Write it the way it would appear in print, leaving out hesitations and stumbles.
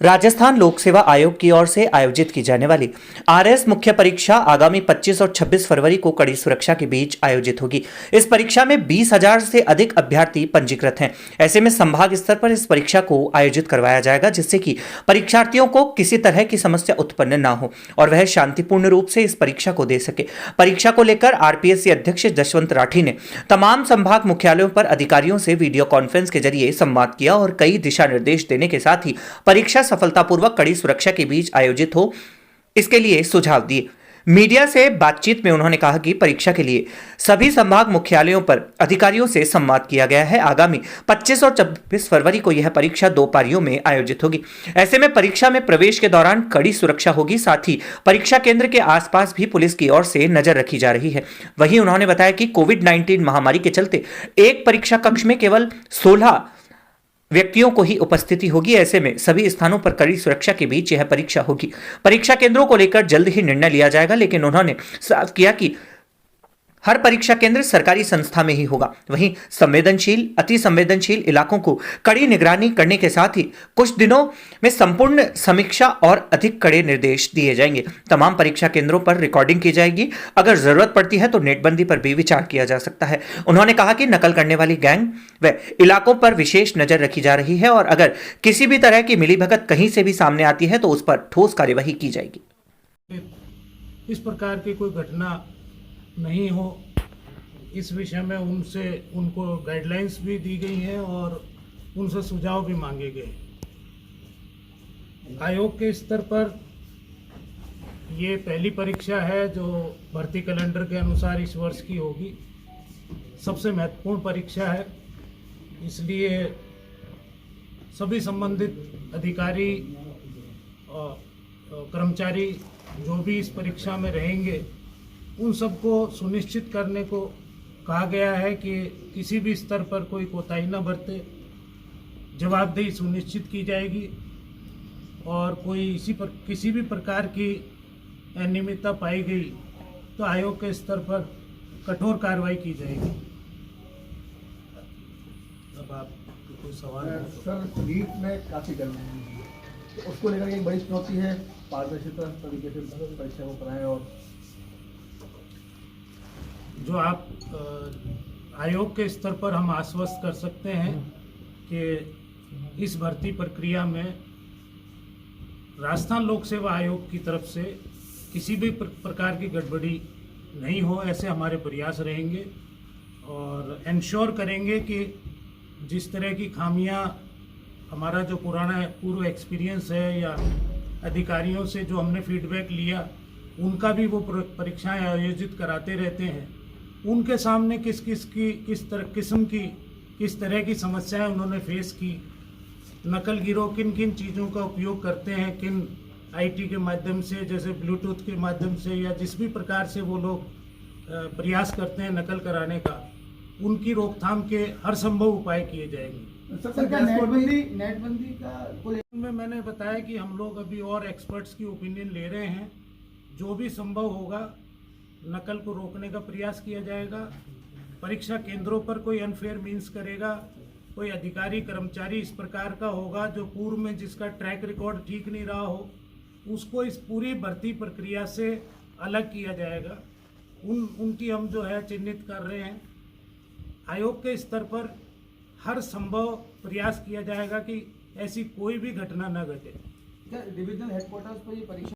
राजस्थान लोक सेवा आयोग की ओर से आयोजित की जाने वाली आरएस मुख्य परीक्षा आगामी 25 और 26 फरवरी को कड़ी सुरक्षा के बीच आयोजित होगी। इस परीक्षा में 20,000 से अधिक अभ्यर्थी पंजीकृत हैं। ऐसे में संभाग स्तर पर इस परीक्षा को आयोजित करवाया जाएगा, जिससे कि परीक्षार्थियों को किसी तरह की समस्या उत्पन्न न हो और वह शांतिपूर्ण रूप से इस परीक्षा को दे सके। परीक्षा को लेकर आरपीएससी अध्यक्ष जसवंत राठी ने तमाम संभाग मुख्यालयों पर अधिकारियों से वीडियो कॉन्फ्रेंस के जरिए संवाद किया और कई दिशा निर्देश देने के साथ ही परीक्षा सफलतापूर्वक कड़ी सुरक्षा के बीच आयोजित हो, इसके लिए सुझाव दिए। मीडिया से बातचीत में उन्होंने कहा कि परीक्षा के लिए सभी संभाग मुख्यालयों पर अधिकारियों से संवाद किया गया है। आगामी 25 और 26 फरवरी को यह परीक्षा 2 पारियों में आयोजित होगी। ऐसे में परीक्षा में प्रवेश के दौरान कड़ी सुरक्षा होगी। साथ ही परीक्षा केंद्र के आसपास भी पुलिस की ओर से नजर रखी जा रही है। वहीं उन्होंने बताया कि कोविड-19 महामारी के चलते एक परीक्षा कक्ष में केवल 16 व्यक्तियों को ही उपस्थिति होगी। ऐसे में सभी स्थानों पर कड़ी सुरक्षा के बीच यह परीक्षा होगी। परीक्षा केंद्रों को लेकर जल्द ही निर्णय लिया जाएगा, लेकिन उन्होंने साफ किया कि हर परीक्षा केंद्र सरकारी संस्था में ही होगा। वहीं संवेदनशील, अति संवेदनशील इलाकों को कड़ी निगरानी करने के साथ ही कुछ दिनों में संपूर्ण समीक्षा और अधिक कड़े निर्देश दिए जाएंगे। तमाम परीक्षा केंद्रों पर रिकॉर्डिंग की जाएगी। अगर जरूरत पड़ती है तो नेटबंदी पर भी विचार किया जा सकता है। उन्होंने कहा कि नकल करने वाली गैंग व इलाकों पर विशेष नजर रखी जा रही है और अगर किसी भी तरह की मिलीभगत कहीं से भी सामने आती है तो उस पर ठोस कार्यवाही की जाएगी। इस प्रकार की कोई घटना नहीं हो, इस विषय में उनको गाइडलाइंस भी दी गई हैं और उनसे सुझाव भी मांगे गए। आयोग के स्तर पर ये पहली परीक्षा है जो भर्ती कैलेंडर के अनुसार इस वर्ष की होगी। सबसे महत्वपूर्ण परीक्षा है, इसलिए सभी संबंधित अधिकारी और कर्मचारी जो भी इस परीक्षा में रहेंगे उन सबको सुनिश्चित करने को कहा गया है कि किसी भी स्तर पर कोई कोताही न बरते, जवाबदेही सुनिश्चित की जाएगी और किसी भी प्रकार की अनियमितता पाई गई तो आयोग के स्तर पर कठोर कार्रवाई की जाएगी। अब आपको कोई सवाल है? सर, नीट में काफ़ी गर्मी है, तो उसको लेकर एक बड़ी चुनौती है, पारदर्शिता तरीके से परीक्षा को कराएं। और जो आप आयोग के स्तर पर हम आश्वस्त कर सकते हैं कि इस भर्ती प्रक्रिया में राजस्थान लोक सेवा आयोग की तरफ से किसी भी प्रकार की गड़बड़ी नहीं हो, ऐसे हमारे प्रयास रहेंगे और इंश्योर करेंगे कि जिस तरह की खामियां हमारा जो पूर्व एक्सपीरियंस है या अधिकारियों से जो हमने फीडबैक लिया उनका भी वो परीक्षाएं आयोजित कराते रहते हैं, उनके सामने किस तरह की समस्याएं उन्होंने फेस की, नकल गिरोह किन किन चीज़ों का उपयोग करते हैं, किन आईटी के माध्यम से, जैसे ब्लूटूथ के माध्यम से या जिस भी प्रकार से वो लोग प्रयास करते हैं नकल कराने का, उनकी रोकथाम के हर संभव उपाय किए जाएंगे। सर, क्या नेटबंदी का में मैंने बताया कि हम लोग अभी और एक्सपर्ट्स की ओपिनियन ले रहे हैं। जो भी संभव होगा नकल को रोकने का प्रयास किया जाएगा। परीक्षा केंद्रों पर कोई अनफेयर मीन्स करेगा, कोई अधिकारी कर्मचारी इस प्रकार का होगा जो पूर्व में जिसका ट्रैक रिकॉर्ड ठीक नहीं रहा हो, उसको इस पूरी भर्ती प्रक्रिया से अलग किया जाएगा। उनकी हम जो है चिन्हित कर रहे हैं। आयोग के स्तर पर हर संभव प्रयास किया जाएगा कि ऐसी कोई भी घटना न घटे। क्या डिविजनल हेडक्वार्टर्स पर ये परीक्षा